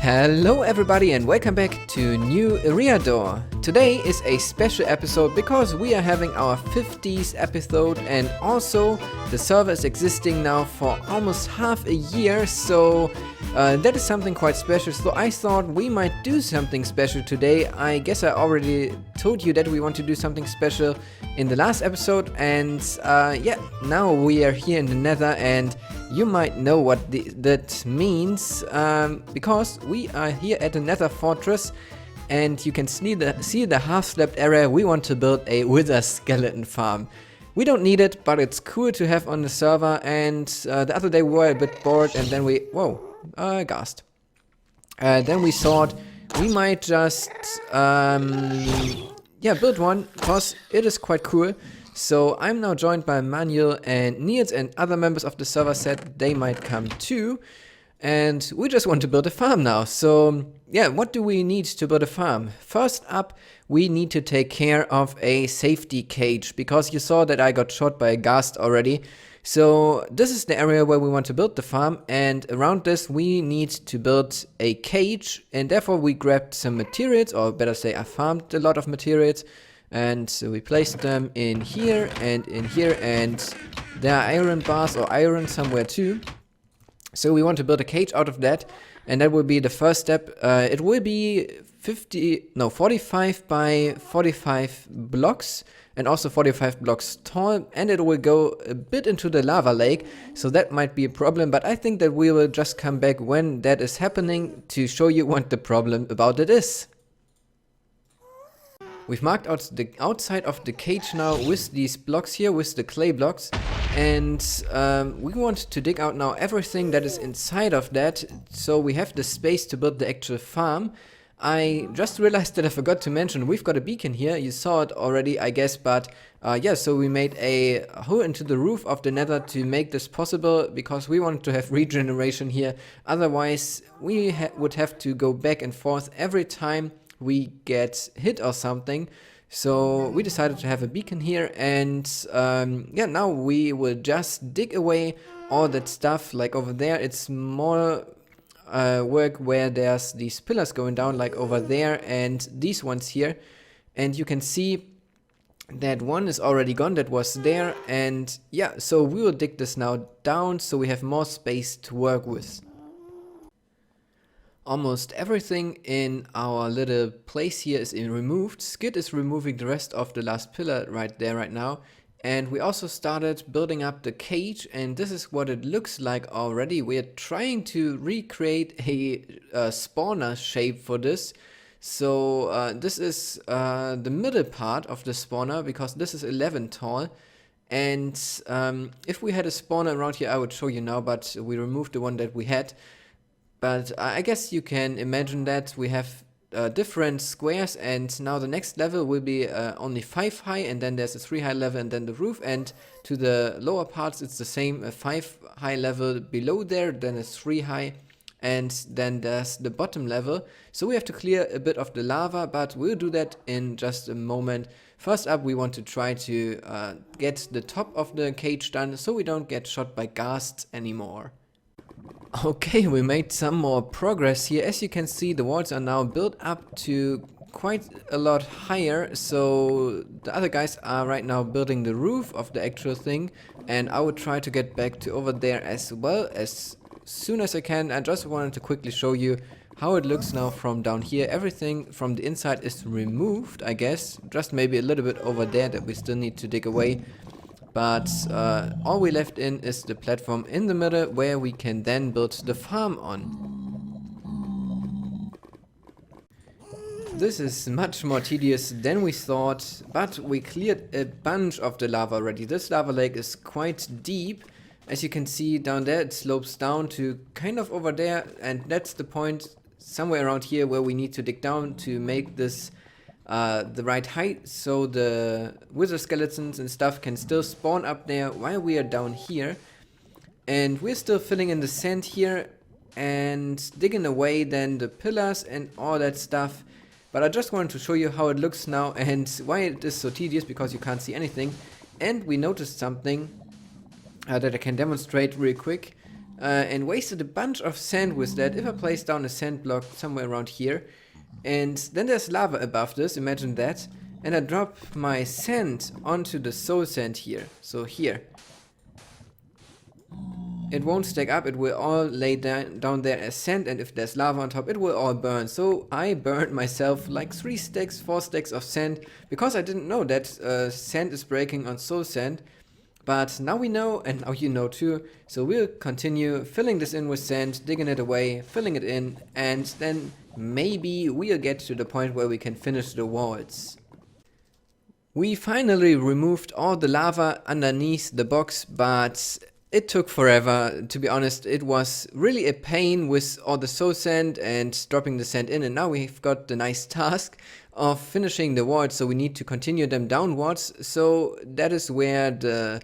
Hello everybody and welcome back to new Eriador. Today is a special episode because we are having our 50th episode and also the server is existing now for almost half a year, so that is something quite special. So I thought we might do something special today. I guess I already told you that we want to do something special in the last episode, and yeah, now we are here in the Nether and you might know what that means, because we are here at the Nether Fortress and you can see the half-slept area. We want to build a wither skeleton farm. We don't need it, but it's cool to have on the server, and the other day we were a bit bored and then we... whoa, gassed. Then we thought we might just yeah, build one, because it is quite cool. So I'm now joined by Manuel and Niels, and other members of the server said they might come too. And we just want to build a farm now. So yeah, what do we need to build a farm? First up, we need to take care of a safety cage, because you saw that I got shot by a ghast already. So this is the area where we want to build the farm, and around this we need to build a cage, and therefore we grabbed some materials, or better say I farmed a lot of materials. And so we placed them in here, and there are iron bars or iron somewhere too. So we want to build a cage out of that, and that will be the first step. It will be 45 by 45 blocks, and also 45 blocks tall, and it will go a bit into the lava lake, so that might be a problem, but I think that we will just come back when that is happening to show you what the problem about it is. We've marked out the outside of the cage now with these blocks here, with the clay blocks. And we want to dig out now everything that is inside of that, so we have the space to build the actual farm. I just realized that I forgot to mention, we've got a beacon here. You saw it already, I guess, but yeah, so we made a hole into the roof of the Nether to make this possible, because we wanted to have regeneration here. Otherwise, we would have to go back and forth every time we get hit or something. So we decided to have a beacon here, and yeah, now we will just dig away all that stuff. Like over there, it's more work where there's these pillars going down, like over there, and these ones here. And you can see that one is already gone, that was there. And yeah, so we will dig this now down so we have more space to work with. Almost everything in our little place here is removed. Skid is removing the rest of the last pillar right there right now. And we also started building up the cage, and this is what it looks like already. We are trying to recreate a spawner shape for this. So this is the middle part of the spawner, because this is 11 tall. And if we had a spawner around here, I would show you now, but we removed the one that we had. But I guess you can imagine that we have different squares, and now the next level will be only 5 high, and then there's a 3 high level and then the roof, and to the lower parts it's the same, a 5 high level below there, then a 3 high, and then there's the bottom level. So we have to clear a bit of the lava, but we'll do that in just a moment. First up, we want to try to get the top of the cage done so we don't get shot by ghasts anymore. Okay, we made some more progress here. As you can see, the walls are now built up to quite a lot higher, so the other guys are right now building the roof of the actual thing, and I will try to get back to over there as well as soon as I can. I just wanted to quickly show you how it looks now from down here. Everything from the inside is removed, I guess, just maybe a little bit over there that we still need to dig away. But all we left in is the platform in the middle where we can then build the farm on. This is much more tedious than we thought, but we cleared a bunch of the lava already. This lava lake is quite deep. As you can see down there, it slopes down to kind of over there, and that's the point somewhere around here where we need to dig down to make this the right height, so the wither skeletons and stuff can still spawn up there while we are down here. And we're still filling in the sand here and digging away then the pillars and all that stuff. But I just wanted to show you how it looks now and why it is so tedious, because you can't see anything. And we noticed something that I can demonstrate real quick. and wasted a bunch of sand with that. If I place down a sand block somewhere around here, and then there's lava above this, imagine that, and I drop my sand onto the soul sand here, so here. It won't stack up, it will all lay down there as sand, and if there's lava on top, it will all burn. So I burned myself like 3 stacks, 4 stacks of sand, because I didn't know that sand is breaking on soul sand. But now we know, and now you know too, so we'll continue filling this in with sand, digging it away, filling it in, and then maybe we'll get to the point where we can finish the walls. We finally removed all the lava underneath the box, but it took forever. To be honest, it was really a pain with all the soul sand and dropping the sand in, and now we've got the nice task of finishing the walls, so we need to continue them downwards. So that is where the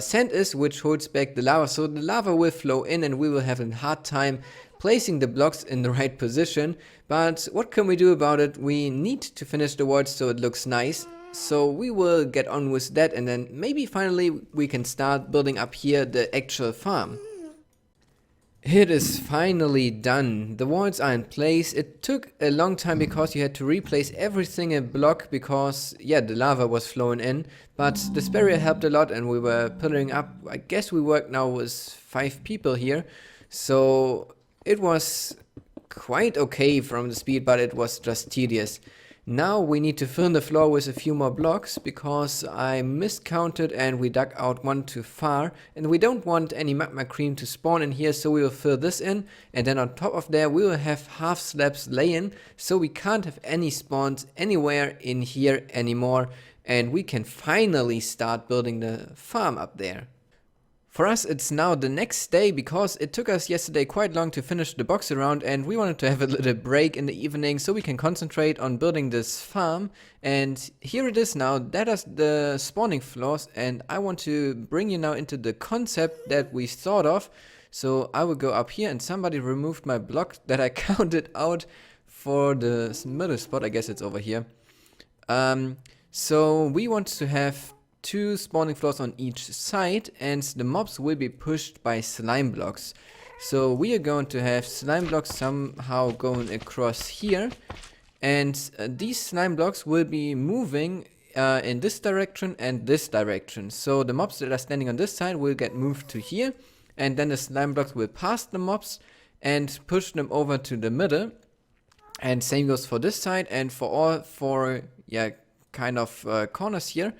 sand is, which holds back the lava, so the lava will flow in and we will have a hard time placing the blocks in the right position. But what can we do about it? We need to finish the walls so it looks nice. So we will get on with that, and then maybe finally we can start building up here the actual farm. It is finally done. The walls are in place. It took a long time because you had to replace every single block because, yeah, the lava was flowing in. But this barrier helped a lot and we were pillaring up. I guess we work now with 5 people here. So it was quite okay from the speed, but it was just tedious. Now we need to fill the floor with a few more blocks because I miscounted and we dug out one too far, and we don't want any magma cream to spawn in here, so we will fill this in, and then on top of there we will have half slabs laying, so we can't have any spawns anywhere in here anymore, and we can finally start building the farm up there. For us it's now the next day because it took us yesterday quite long to finish the box around, and we wanted to have a little break in the evening so we can concentrate on building this farm. And here it is now. That is the spawning floors, and I want to bring you now into the concept that we thought of. So I will go up here, and somebody removed my block that I counted out for the middle spot. I guess it's over here. So we want to have 2 spawning floors on each side, and the mobs will be pushed by slime blocks. So we are going to have slime blocks somehow going across here, and these slime blocks will be moving in this direction and this direction. So the mobs that are standing on this side will get moved to here, and then the slime blocks will pass the mobs and push them over to the middle. And same goes for this side and for all 4 kind of corners here.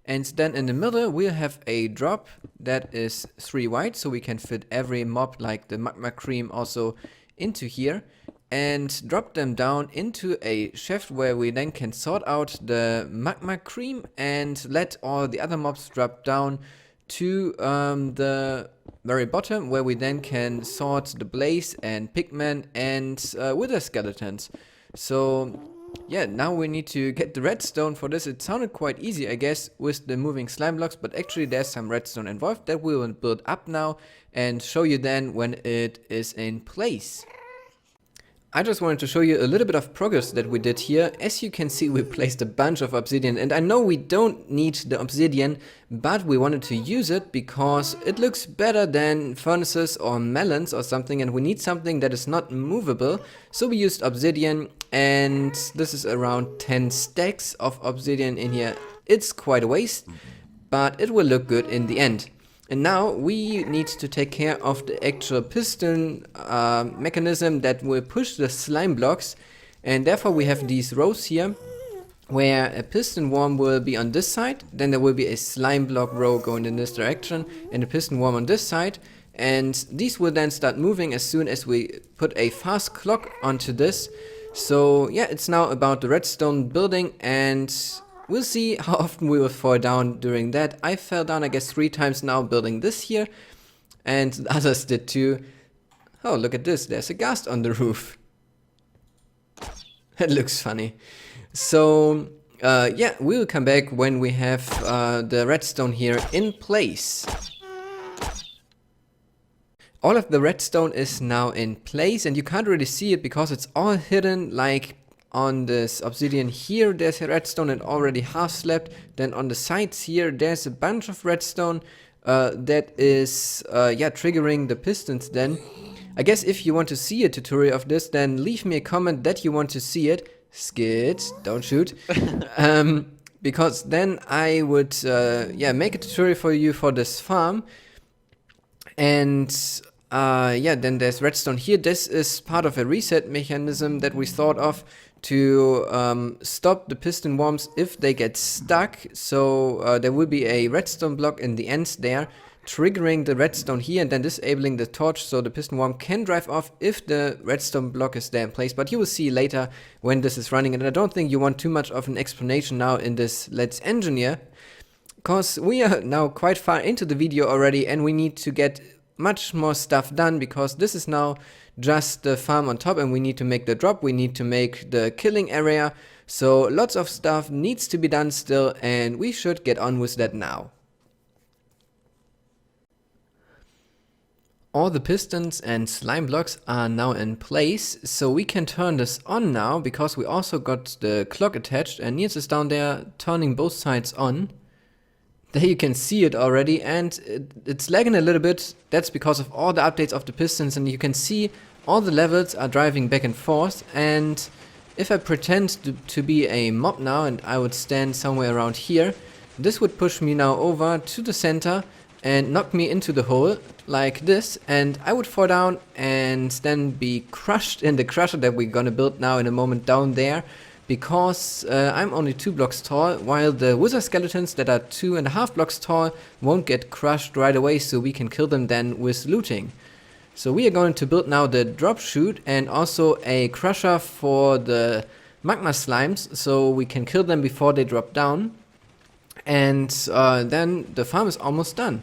And then in the middle we'll have a drop that is 3 wide, so we can fit every mob like the magma cream also into here, and drop them down into a shaft where we then can sort out the magma cream and let all the other mobs drop down to the very bottom, where we then can sort the blaze and pigmen and wither skeletons. So yeah, now we need to get the redstone for this. It sounded quite easy, I guess, with the moving slime blocks, but actually there's some redstone involved that we will build up now and show you then when it is in place. I just wanted to show you a little bit of progress that we did here. As you can see, we placed a bunch of obsidian, and I know we don't need the obsidian, but we wanted to use it because it looks better than furnaces or melons or something, and we need something that is not movable. So we used obsidian, and this is around 10 stacks of obsidian in here. It's quite a waste, but it will look good in the end. And now we need to take care of the actual piston mechanism that will push the slime blocks, and therefore we have these rows here where a piston worm will be on this side, then there will be a slime block row going in this direction and a piston worm on this side, and these will then start moving as soon as we put a fast clock onto this. So yeah, it's now about the redstone building, and we'll see how often we will fall down during that. I fell down I guess 3 times now building this here, and the others did too. Oh, look at this, there's a ghast on the roof. That looks funny. So yeah, we'll come back when we have the redstone here in place. All of the redstone is now in place, and you can't really see it because it's all hidden. Like on this obsidian here there's a redstone and already half slabbed. Then on the sides here there's a bunch of redstone. that is yeah, triggering the pistons then. I guess if you want to see a tutorial of this, then leave me a comment that you want to see it. Skid, don't shoot. Because then I would yeah, make a tutorial for you for this farm. And yeah, then there's redstone here. This is part of a reset mechanism that we thought of to stop the piston worms if they get stuck. So there will be a redstone block in the ends there, triggering the redstone here and then disabling the torch so the piston worm can drive off if the redstone block is there in place. But you will see later when this is running, and I don't think you want too much of an explanation now in this Let's Engineer, because we are now quite far into the video already and we need to get much more stuff done, because this is now just the farm on top and we need to make the drop, we need to make the killing area, so lots of stuff needs to be done still, and we should get on with that now. All the pistons and slime blocks are now in place, so we can turn this on now because we also got the clock attached, and Niels is down there turning both sides on. There you can see it already, and it's lagging a little bit. That's because of all the updates of the pistons, and you can see all the levels are driving back and forth. And if I pretend to be a mob now and I would stand somewhere around here, this would push me now over to the center and knock me into the hole like this, and I would fall down and then be crushed in the crusher that we're gonna build now in a moment down there, because I'm only 2 blocks tall, while the wizard skeletons that are 2.5 blocks tall won't get crushed right away, so we can kill them then with looting. So we are going to build now the drop chute and also a crusher for the magma slimes, so we can kill them before they drop down. And then the farm is almost done.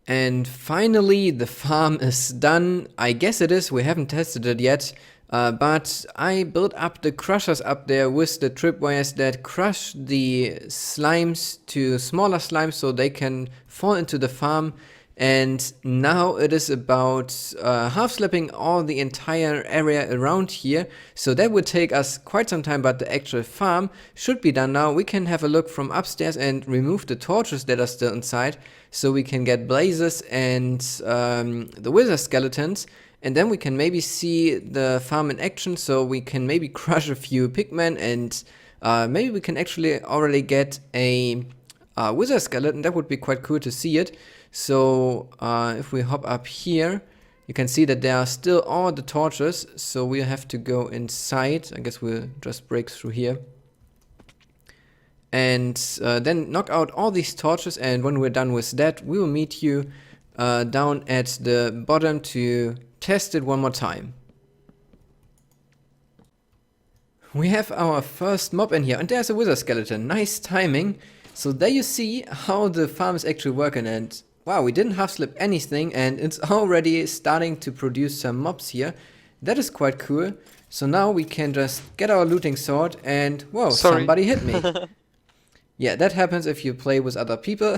And finally the farm is done. I guess it is, we haven't tested it yet. But I built up the crushers up there with the tripwires that crush the slimes to smaller slimes so they can fall into the farm. And now it is about half slapping all the entire area around here. So that would take us quite some time, but the actual farm should be done now. We can have a look from upstairs and remove the torches that are still inside, so we can get blazes and the wizard skeletons. And then we can maybe see the farm in action, so we can maybe crush a few pigmen, and maybe we can actually already get a wizard skeleton. That would be quite cool to see it. So if we hop up here, you can see that there are still all the torches, so we have to go inside. I guess we'll just break through here. And then knock out all these torches, and when we're done with that, we will meet you down at the bottom to test it one more time. We have our first mob in here, and there's a wizard skeleton. Nice timing. So there you see how the farm is actually working, and wow, we didn't half slip anything and it's already starting to produce some mobs here. That is quite cool. So now we can just get our looting sword and whoa, somebody hit me. Yeah, that happens if you play with other people.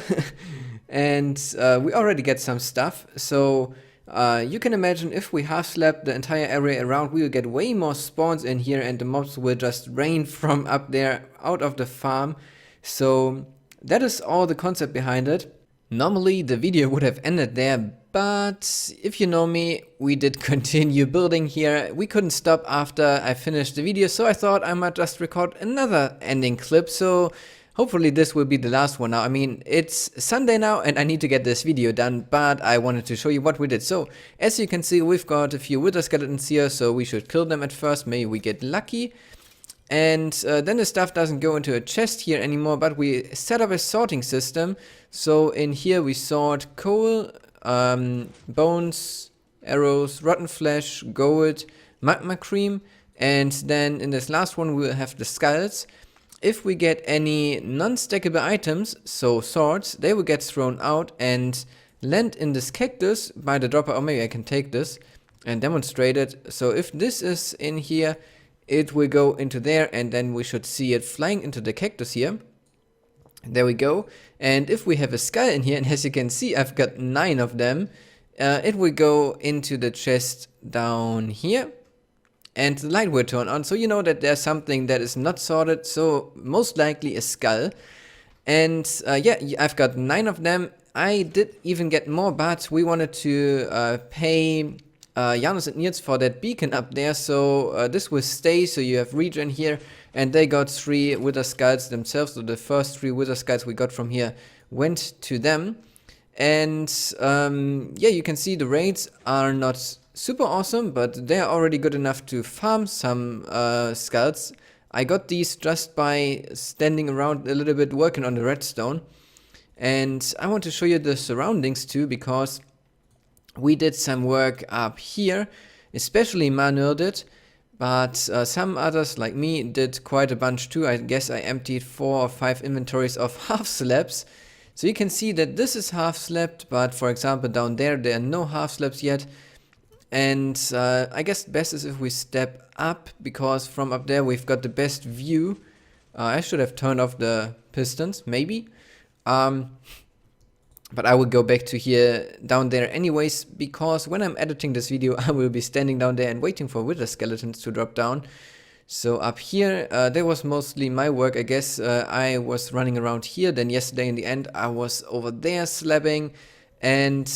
And we already get some stuff. So you can imagine if we half slap the entire area around, we will get way more spawns in here and the mobs will just rain from up there out of the farm. So that is all the concept behind it. Normally the video would have ended there, but if you know me, we did continue building here. We couldn't stop after I finished the video, so I thought I might just record another ending clip. So hopefully this will be the last one now. I mean, it's Sunday now and I need to get this video done, but I wanted to show you what we did. So as you can see, we've got a few wither skeletons here, so we should kill them at first. Maybe we get lucky. And then the stuff doesn't go into a chest here anymore, but we set up a sorting system. So in here we sort coal, bones, arrows, rotten flesh, gold, magma cream, and then in this last one we'll have the skulls. If we get any non-stackable items, so swords, they will get thrown out and land in this cactus by the dropper. Or maybe I can take this and demonstrate it. So if this is in here, it will go into there, and then we should see it flying into the cactus here. There we go. And if we have a skull in here, and as you can see I've got 9 of them, it will go into the chest down here. and the light will turn on, so you know that there's something that is not sorted, so most likely a skull. And yeah, I've got 9 of them. I did even get more, but we wanted to pay Janus and Niels for that beacon up there, so this will stay, so you have regen here, and they got 3 wither skulls themselves, so the first 3 wither skulls we got from here went to them. And yeah, you can see the raids are not super awesome, but they're already good enough to farm some skulls. I got these just by standing around a little bit working on the redstone. And I want to show you the surroundings too, because we did some work up here, especially Manuel did, but some others like me did quite a bunch too. I guess I emptied 4 or 5 inventories of half slabs. So you can see that this is half slabbed, but for example down there are no half slabs yet. And I guess best is if we step up, because from up there we've got the best view. I should have turned off the pistons, maybe. But I will go back to here down there anyways, because when I'm editing this video I will be standing down there and waiting for wither skeletons to drop down. So up here, that was mostly my work, I guess. I was running around here, then yesterday in the end I was over there slabbing. And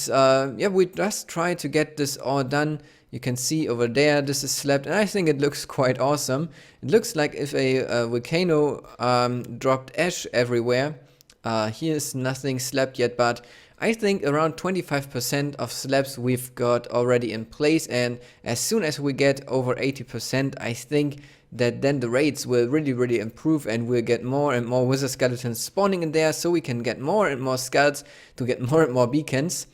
yeah, we just try to get this all done. You can see over there, this is slabbed, and I think it looks quite awesome. It looks like if a volcano dropped ash everywhere. Here's nothing slabbed yet, but I think around 25% of slabs we've got already in place, and as soon as we get over 80%, I think that then the raids will really improve, and we'll get more and more wither skeletons spawning in there, so we can get more and more skulls to get more and more beacons.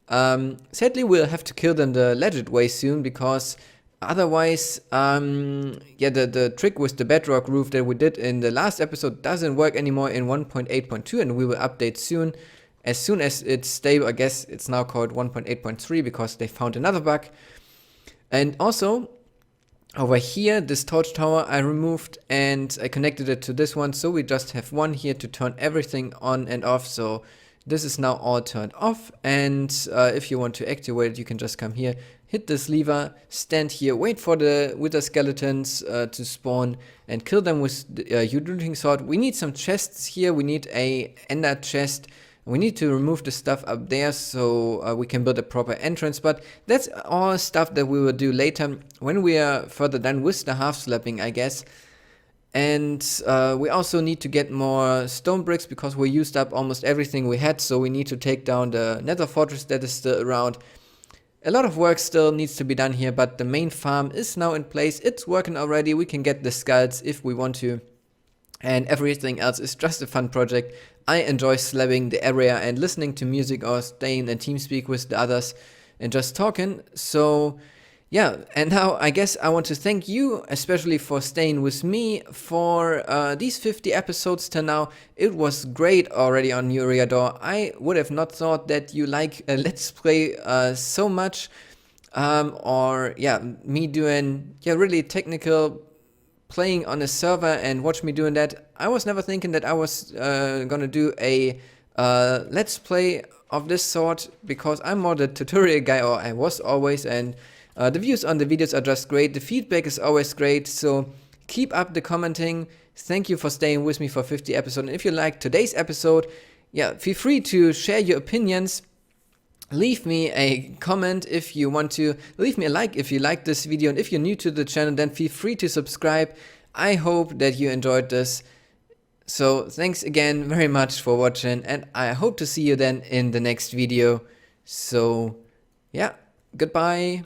Sadly, we'll have to kill them the legit way soon, because otherwise, yeah, the trick with the bedrock roof that we did in the last episode doesn't work anymore in 1.8.2, and we will update soon. As soon as it's stable, I guess it's now called 1.8.3 because they found another bug. And also, over here, this torch tower I removed and I connected it to this one, so we just have one here to turn everything on and off. So this is now all turned off, and if you want to activate it, you can just come here, hit this lever, stand here, wait for the wither skeletons to spawn, and kill them with your looting sword. We need some chests here, we need a ender chest. We need to remove the stuff up there so we can build a proper entrance, but that's all stuff that we will do later when we are further done with the half slapping, I guess. And we also need to get more stone bricks because we used up almost everything we had, so we need to take down the nether fortress that is still around. A lot of work still needs to be done here, but the main farm is now in place. It's working already. We can get the skulls if we want to. And everything else is just a fun project. I enjoy slabbing the area and listening to music or staying in TeamSpeak with the others and just talking. So yeah, and now I guess I want to thank you especially for staying with me for these 50 episodes till now. It was great already on Eriador. I would have not thought that you like Let's Play so much. Or yeah, me doing really technical playing on a server and watch me doing that. I was never thinking that I was gonna do a Let's Play of this sort, because I'm more the tutorial guy, or I was always, and the views on the videos are just great, the feedback is always great, so keep up the commenting. Thank you for staying with me for 50 episodes, and if you like today's episode, yeah, feel free to share your opinions. Leave me a comment if you want to, leave me a like if you like this video, and if you're new to the channel, then feel free to subscribe. I hope that you enjoyed this. So thanks again very much for watching, and I hope to see you then in the next video. So yeah, goodbye.